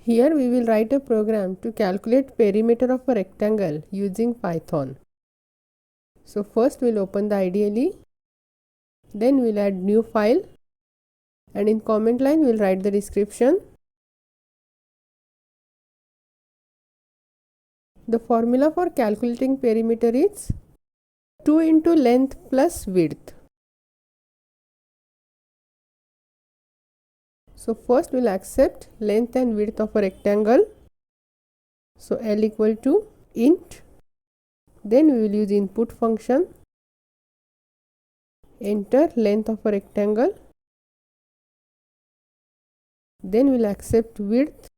Here we will write a program to calculate perimeter of a rectangle using Python. So first we'll open the IDLE, then we'll add new file, and in comment line we'll write the description. The formula for calculating perimeter is 2 into length plus width. So first we'll accept length and width of a rectangle. So L equal to int. Then we will use input function. Enter length of a rectangle. Then we'll accept width.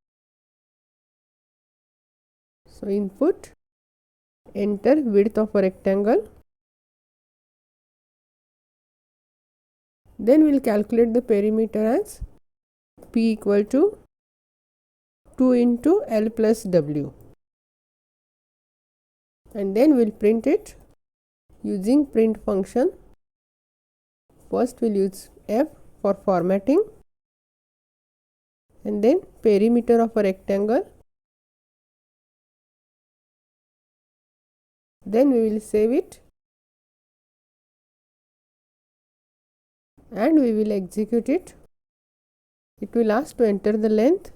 So input, enter width of a rectangle. Then we'll calculate the perimeter as P equal to 2 into L plus W. And then we'll print it using print function. First we'll use F for formatting, and then perimeter of a rectangle. Then we will save it and we will execute it. It will ask to enter the length.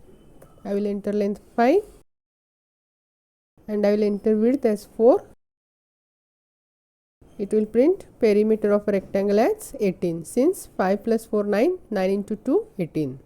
I will enter length 5 and I will enter width as 4. It will print perimeter of a rectangle as 18, since 5 plus 4 9, 9 into 2 18.